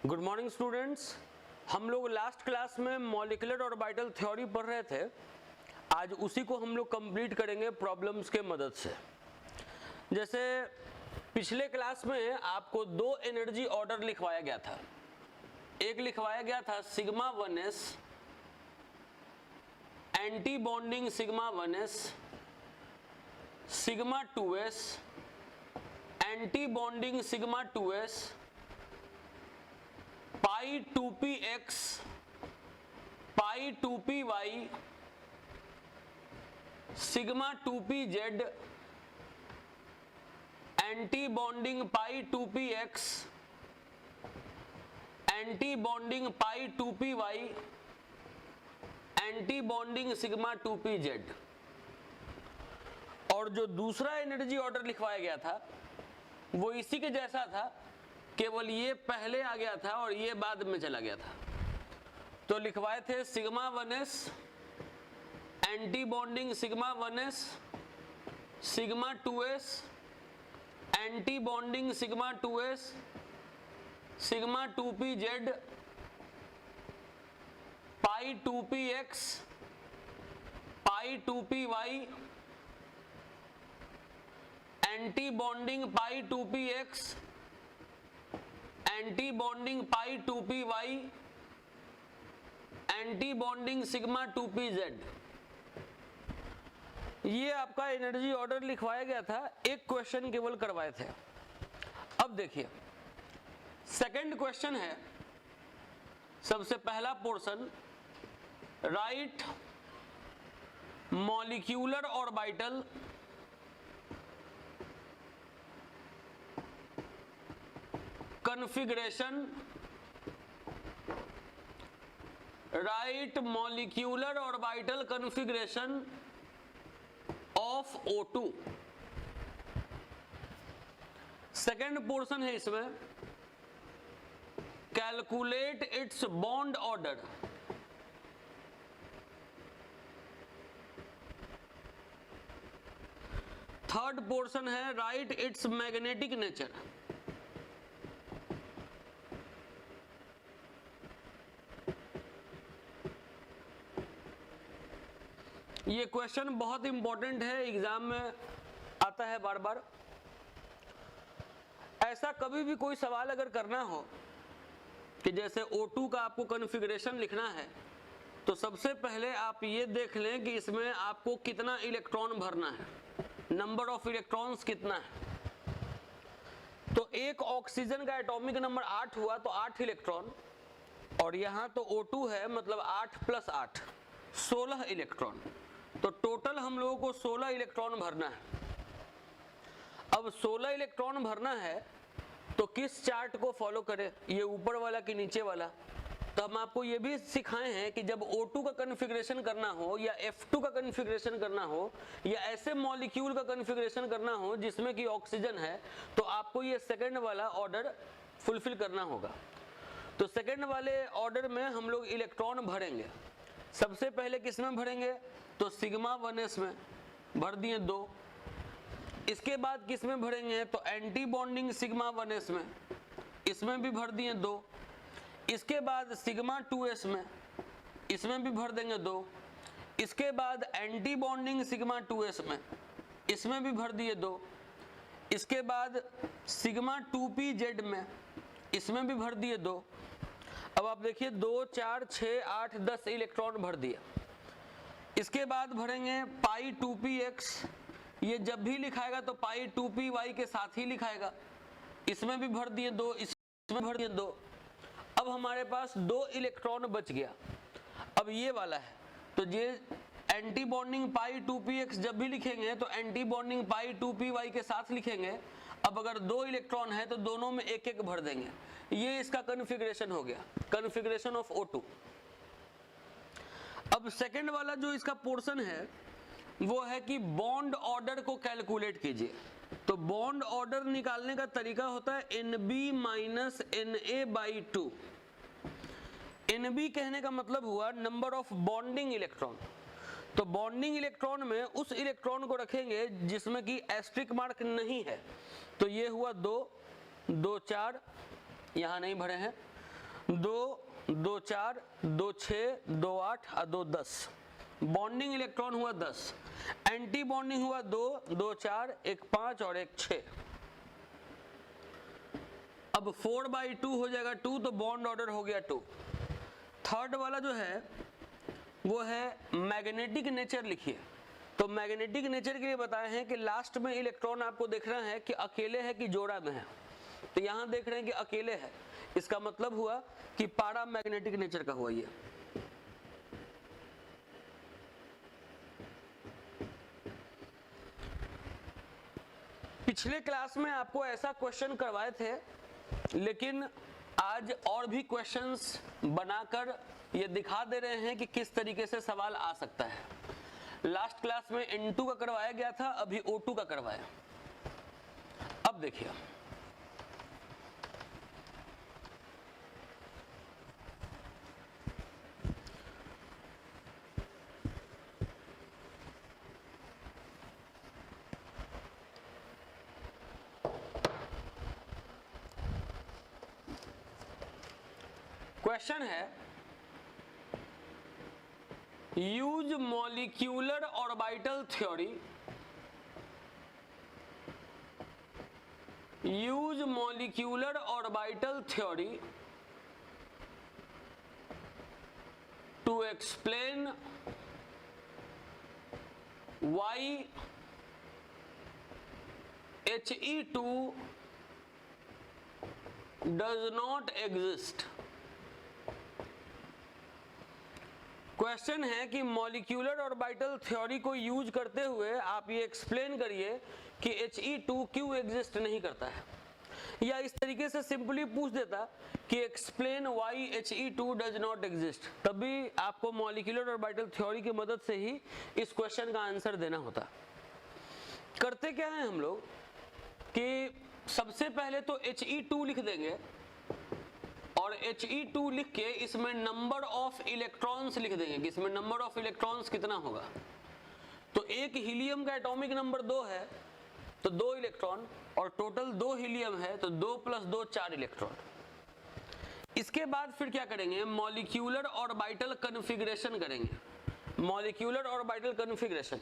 Good morning students. हम लोग last class में मॉलिक्यूलर ऑर्बिटल थ्योरी पढ़ रहे थे। आज उसी को हम लोग कंप्लीट करेंगे प्रॉब्लम्स के मदद से। जैसे पिछले क्लास में आपको दो एनर्जी ऑर्डर लिखवाया गया था। एक लिखवाया गया था sigma 1s anti bonding sigma 1s, sigma 2s anti bonding sigma 2s, पाई 2px पाई 2py sigma 2pz anti bonding पाई 2px एंटी बॉन्डिंग पाई 2py anti bonding sigma 2pz। और जो दूसरा एनर्जी ऑर्डर लिखवाया गया था वो इसी के जैसा था, केवल ये पहले आ गया था और ये बाद में चला गया था। तो लिखवाए थे sigma 1s anti bonding sigma 1s, sigma 2s anti bonding sigma 2s, sigma 2pz पाई 2px पाई 2py एंटी बॉन्डिंग पाई 2px एंटी बॉन्डिंग पाई 2py anti bonding sigma 2pz। ये आपका एनर्जी ऑर्डर लिखवाया गया था, एक क्वेश्चन केवल करवाए थे। अब देखिए सेकंड क्वेश्चन है, सबसे पहला portion, right molecular orbital configuration, write molecular orbital configuration of O2। Second portion है इसमें, calculate its bond order. Third portion है, राइट इट्स मैग्नेटिक नेचर। ये क्वेश्चन बहुत इंपॉर्टेंट है, एग्जाम में आता है बार बार। ऐसा कभी भी कोई सवाल अगर करना हो कि जैसे O2 का आपको कॉन्फ़िगरेशन लिखना है, तो सबसे पहले आप ये देख लें कि इसमें आपको कितना इलेक्ट्रॉन भरना है, नंबर ऑफ इलेक्ट्रॉन्स कितना है। तो एक ऑक्सीजन का एटॉमिक नंबर 8 हुआ तो 8 इलेक्ट्रॉन, और यहाँ तो O2 है, मतलब 8 + 8 16 इलेक्ट्रॉन। तो टोटल हम लोगों को 16 इलेक्ट्रॉन भरना है। अब 16 इलेक्ट्रॉन भरना है तो किस चार्ट को फॉलो करें, ये ऊपर वाला कि नीचे वाला। तो हम आपको ये भी सिखाए हैं कि जब O2 का कॉन्फ़िगरेशन करना हो या F2 का कॉन्फ़िगरेशन करना हो या ऐसे मॉलिक्यूल का कॉन्फ़िगरेशन करना हो जिसमें कि ऑक्सीजन है, तो आपको ये सेकंड वाला ऑर्डर फुलफिल करना होगा। तो सेकंड वाले ऑर्डर में हम लोग इलेक्ट्रॉन भरेंगे। सबसे पहले किस में भरेंगे, तो सिग्मा 1s में भर दिए 2। इसके बाद किस में भरेंगे, तो एंटी बॉन्डिंग सिग्मा 1s में, इसमें भी भर दिए 2। इसके बाद सिग्मा 2s में, इसमें भी भर देंगे 2। इसके बाद एंटी बॉन्डिंग सिग्मा 2s में, इसमें भी भर दिए 2। इसके बाद सिग्मा 2pz में, इसमें भी भर दिए 2। अब आप देखिए 2 4 6 8 10 इलेक्ट्रॉन भर दिए। इसके बाद भरेंगे पाई 2px, ये जब भी लिखाएगा तो पाई 2py के साथ ही लिखाएगा। इसमें भी भर दिए 2, इसमें भर दिए 2। अब हमारे पास 2 इलेक्ट्रॉन बच गया। अब ये वाला है, तो ये एंटी बॉन्डिंग पाई 2px जब भी लिखेंगे तो एंटी बॉन्डिंग पाई 2py के साथ लिखेंगे। अब अगर 2 इलेक्ट्रॉन है तो दोनों में एक एक भर देंगे। ये इसका कॉन्फ़िगरेशन हो गया, कॉन्फ़िगरेशन ऑफ O2। अब सेकंड वाला जो इसका पोर्शन है वो है कि बॉन्ड ऑर्डर को कैलकुलेट कीजिए। तो बॉन्ड ऑर्डर निकालने का तरीका होता है NB - NA/2। NB कहने का मतलब हुआ नंबर ऑफ बॉन्डिंग इलेक्ट्रॉन। तो बॉन्डिंग इलेक्ट्रॉन में उस इलेक्ट्रॉन को रखेंगे जिसमें कि एस्ट्रिक मार्क नहीं है। तो ये हुआ 2 2 4, यहाँ नहीं भरे हैं। 2 2 4 2 6 2 8 और 2 10। बॉन्डिंग इलेक्ट्रॉन हुआ 10, एंटी बॉन्डिंग हुआ 2 2 4 1 5 और 1 6। अब 4/2 हो जाएगा 2, तो बॉन्ड ऑर्डर हो गया 2। थर्ड वाला जो है वो है मैग्नेटिक नेचर लिखिए। तो मैग्नेटिक नेचर के लिए बताए हैं कि लास्ट में इलेक्ट्रॉन आपको देख रहा है कि अकेले है कि जोड़ा में है। तो यहां देख रहे हैं कि अकेले है, इसका मतलब हुआ कि पारा मैग्नेटिक नेचर का हुआ ये। पिछले क्लास में आपको ऐसा क्वेश्चन करवाए थे, लेकिन आज और भी क्वेश्चंस बनाकर ये दिखा दे रहे हैं कि किस तरीके से सवाल आ सकता है। लास्ट क्लास में N2 का करवाया गया था, अभी O2 का करवाया। अब देखिए, क्वेश्चन है use molecular orbital theory, use molecular orbital theory to explain why He2 does not exist। Question है कि मॉलिक्यूलर ऑर्बिटल थ्योरी को यूज करते हुए आप ये एक्सप्लेन करिए कि He2 क्यों एग्जिस्ट नहीं करता है। या इस तरीके से सिंपली पूछ देता कि explain why He2 does not exist, तभी आपको मॉलिक्यूलर ऑर्बिटल थ्योरी की मदद से ही इस क्वेश्चन का आंसर देना होता। करते क्या है हम लोग कि सबसे पहले तो He2 लिख देंगे और He2 लिख के इसमें नंबर ऑफ इलेक्ट्रॉन्स लिख देंगे कि इसमें नंबर ऑफ इलेक्ट्रॉन्स कितना होगा। तो एक हीलियम का एटॉमिक नंबर 2 है तो 2 इलेक्ट्रॉन, और टोटल 2 हीलियम है तो 2 + 2 4 इलेक्ट्रॉन। इसके बाद फिर क्या करेंगे, मॉलिक्यूलर ऑर्बिटल कन्फिगरेशन करेंगे। Molecular orbital configuration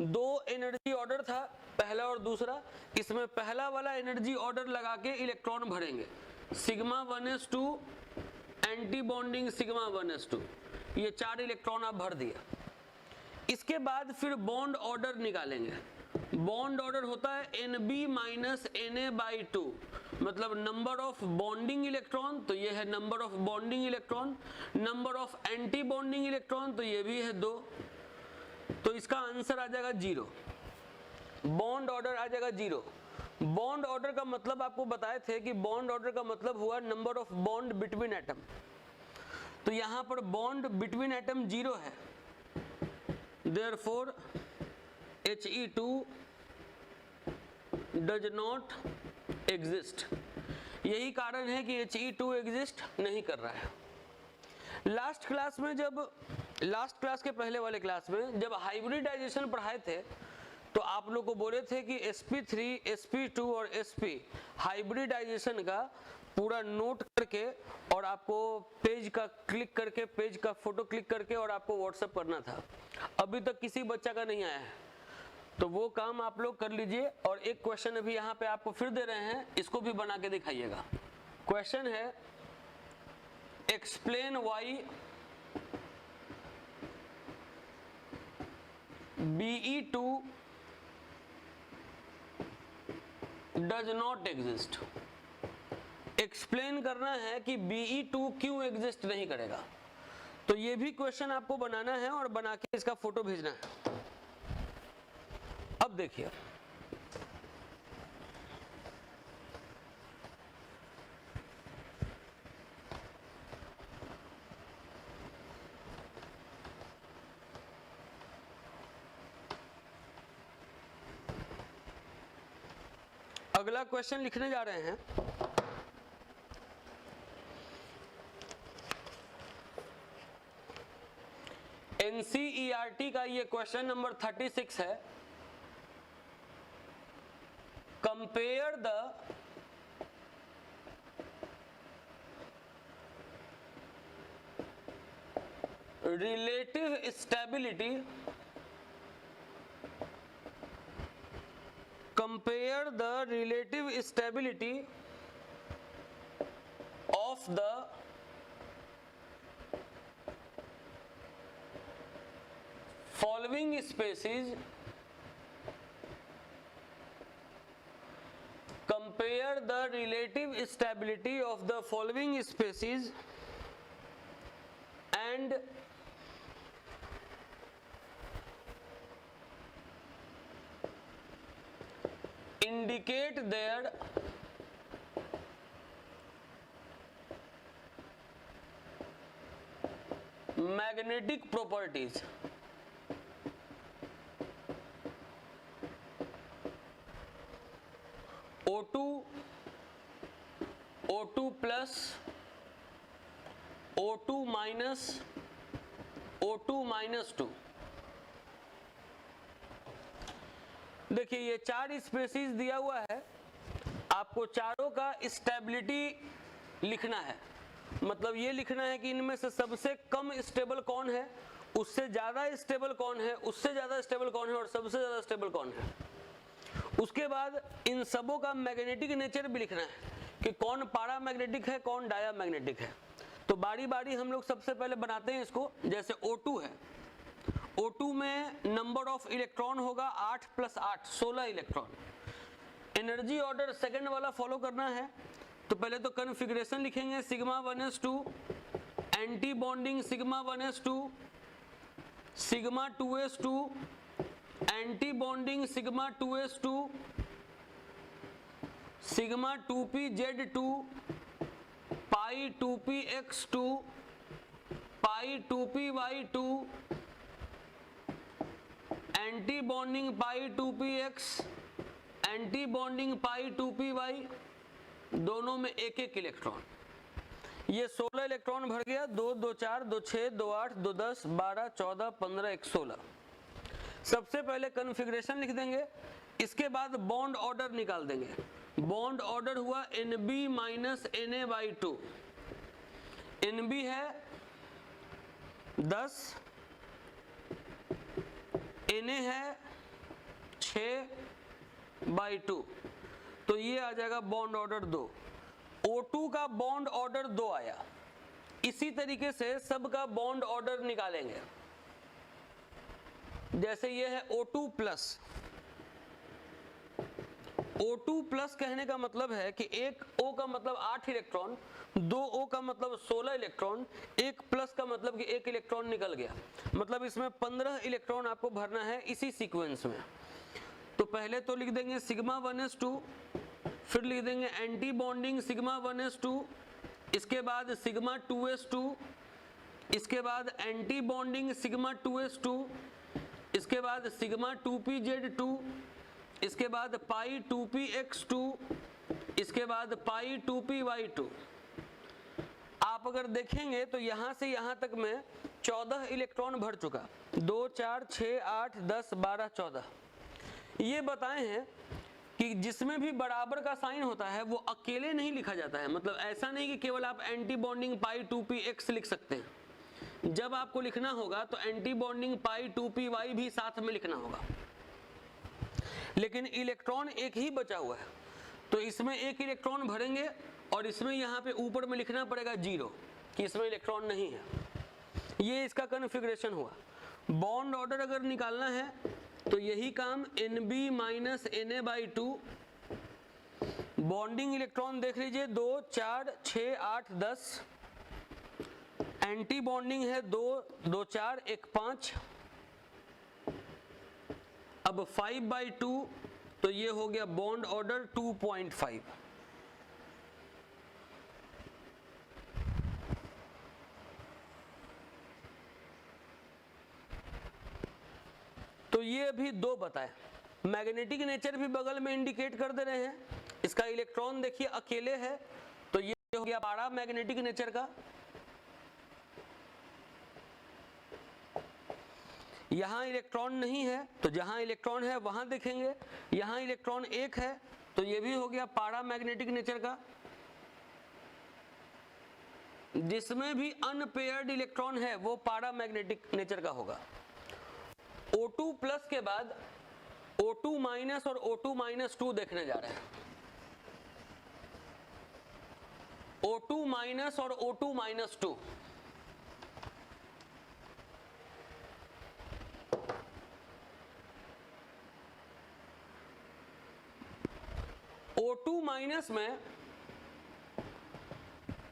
2 energy order था, पहला और दूसरा। इसमें पहला वाला एनर्जी ऑर्डर लगा के इलेक्ट्रॉन भरेंगे, sigma 1s2 anti bonding sigma 1s2, ये 4 इलेक्ट्रॉन आप भर दिया। इसके बाद फिर बॉन्ड ऑर्डर निकालेंगे। बॉन्ड ऑर्डर होता है Nb - Na/2, मतलब नंबर ऑफ बॉन्डिंग इलेक्ट्रॉन, तो ये है number of bonding electron. Number of anti bonding electron, तो ये भी है 2, तो इसका आंसर आ जाएगा 0। बॉन्ड ऑर्डर आ जाएगा 0। बॉन्ड ऑर्डर का मतलब आपको बताए थे कि बॉन्ड ऑर्डर का मतलब हुआ number of bond between atom. तो यहां पर बॉन्ड बिटवीन एटम 0 है, therefore He2 does not exist. यही कारण है कि He2 एग्जिस्ट नहीं कर रहा है। लास्ट क्लास के पहले वाले क्लास में जब हाइब्रिडाइजेशन पढ़ाए थे तो आप लोग को बोले थे कि sp3, sp2 और sp हाइब्रिडाइजेशन का पूरा नोट करके और आपको पेज का क्लिक करके, पेज का फोटो क्लिक करके और आपको व्हाट्सएप करना था। अभी तक किसी बच्चा का नहीं आया है, तो वो काम आप लोग कर लीजिए। और एक क्वेश्चन अभी यहाँ पे आपको फिर दे रहे हैं, इसको भी बना के दिखाइएगा। क्वेश्चन है explain why Be2 does not exist. Explain करना है कि Be2 क्यों एग्जिस्ट नहीं करेगा। तो ये भी क्वेश्चन आपको बनाना है और बना के इसका फोटो भेजना है। अब देखिए, अगला क्वेश्चन लिखने जा रहे हैं। NCERT का ये क्वेश्चन नंबर 36 है। Compare the relative stability, compare the relative stability of the following species, compare the relative stability of the following species and indicate their magnetic properties. O2, O2 plus, O2 minus, O2 minus 2। देखिए ये चार species दिया हुआ है, आपको चारों का stability लिखना है। मतलब ये लिखना है कि इनमें से सबसे कम स्टेबल कौन है, उससे ज्यादा स्टेबल कौन है, उससे ज्यादा स्टेबल कौन है और सबसे ज्यादा स्टेबल कौन है। उसके बाद इन सबों का मैग्नेटिक नेचर भी लिखना है कि कौन पैरामैग्नेटिक है, कौन डायामैग्नेटिक है। तो बारी बारी हम लोग सबसे पहले बनाते हैं इसको। जैसे O2 है, O2 में नंबर ऑफ इलेक्ट्रॉन होगा 8 + 8 16 इलेक्ट्रॉन। एनर्जी ऑर्डर सेकंड वाला फॉलो करना है, तो पहले तो कन्फिग्रेशन लिखेंगे σ1s2, anti bonding σ1s2, σ2s2, anti bonding σ2s2, σ2pz2, π2px2, π2py2, anti bonding π2px, anti bonding π2py, दोनों में एक एक इलेक्ट्रॉन। ये 16 इलेक्ट्रॉन भर गया। 2 2 4 2 6 2 8 2 10 12 14 15 1 16। सबसे पहले कन्फिग्रेशन लिख देंगे, इसके बाद बॉन्ड ऑर्डर निकाल देंगे। बॉन्ड ऑर्डर हुआ Nb माइनस Na/2। Nb है 10, Na है 6/2, तो ये आ जाएगा बॉन्ड ऑर्डर 2। O2 का बॉन्ड ऑर्डर 2 आया। इसी तरीके से सबका बॉन्ड ऑर्डर निकालेंगे। जैसे ये है O2 प्लस। O2 प्लस कहने का मतलब है कि एक O का मतलब 8 इलेक्ट्रॉन, 2 O का मतलब 16 इलेक्ट्रॉन, एक प्लस का मतलब कि 1 इलेक्ट्रॉन निकल गया। मतलब इसमें 15 इलेक्ट्रॉन आपको भरना है इसी सीक्वेंस में। तो पहले तो लिख देंगे σ1s2, फिर लिख देंगे एंटी बॉन्डिंग σ1s2, इसके बाद σ2s2, इसके बाद एंटी बॉन्डिंग σ2s2, इसके बाद σ2pz2, इसके बाद π2px2, इसके बाद π2py2। आप अगर देखेंगे तो यहां से यहां तक में 14 इलेक्ट्रॉन भर चुका। 2 4 6 8 10 12 14। ये बताए हैं कि जिसमें भी बराबर का साइन होता है वो अकेले नहीं लिखा जाता है। मतलब ऐसा नहीं कि केवल आप एंटी बॉन्डिंग π2px लिख सकते हैं। जब आपको लिखना होगा तो एंटी बॉन्डिंग π2py भी साथ में लिखना होगा। लेकिन इलेक्ट्रॉन एक ही बचा हुआ है, तो इसमें एक इलेक्ट्रॉन भरेंगे और इसमें यहाँ पे ऊपर में लिखना पड़ेगा 0 कि इसमें इलेक्ट्रॉन नहीं है। ये इसका कन्फिग्रेशन हुआ। बॉन्ड ऑर्डर अगर निकालना है तो यही काम Nb minus Na/2। Bonding electron देख लीजिए 2 4 6 8 10। एंटी बॉन्डिंग है 2 2 4 1 5। अब 5/2, तो ये हो गया बॉन्ड ऑर्डर 2.5। तो ये अभी 2 बताए। मैग्नेटिक नेचर भी बगल में इंडिकेट कर दे रहे हैं। इसका इलेक्ट्रॉन देखिए अकेले है, तो ये हो गया पैरामैग्नेटिक नेचर का। यहां इलेक्ट्रॉन नहीं है, तो जहां इलेक्ट्रॉन है वहां देखेंगे। यहां इलेक्ट्रॉन 1 है, तो ये भी हो गया पैरामैग्नेटिक नेचर का। जिसमें भी अनपेयर्ड इलेक्ट्रॉन है वो पैरामैग्नेटिक नेचर का होगा। O2 प्लस के बाद O2 माइनस और O2 माइनस 2 देखने जा रहे हैं। O2 माइनस और O2 माइनस 2, O2 माइनस में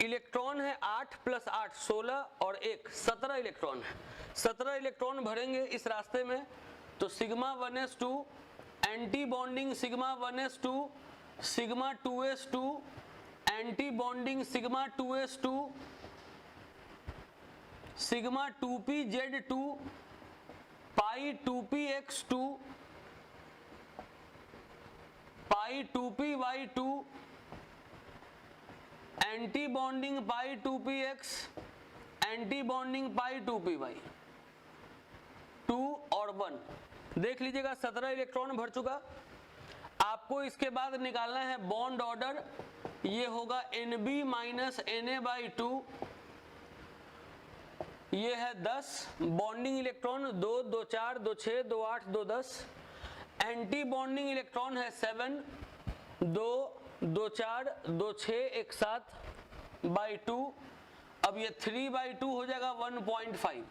इलेक्ट्रॉन है 8 प्लस 8 16 और 1 17 इलेक्ट्रॉन है। 17 इलेक्ट्रॉन भरेंगे इस रास्ते में, तो sigma 1s2 anti bonding sigma 1s2 sigma 2s2 anti bonding sigma 2s2 sigma 2pz2 पाई 2px2 पाई 2py2 एंटी बॉन्डिंग पाई 2px एंटी बॉन्डिंग पाई 2py 2 और 1। देख लीजिएगा 17 इलेक्ट्रॉन भर चुका। आपको इसके बाद निकालना है बॉन्ड ऑर्डर, ये होगा Nb माइनस Na/2, ये है 10 bonding electron 2 2 4 2 6 2 8 2 10, anti bonding electron है 7 2 2 4 2 6 1 7/2। अब ये 3/2 हो जाएगा 1.5।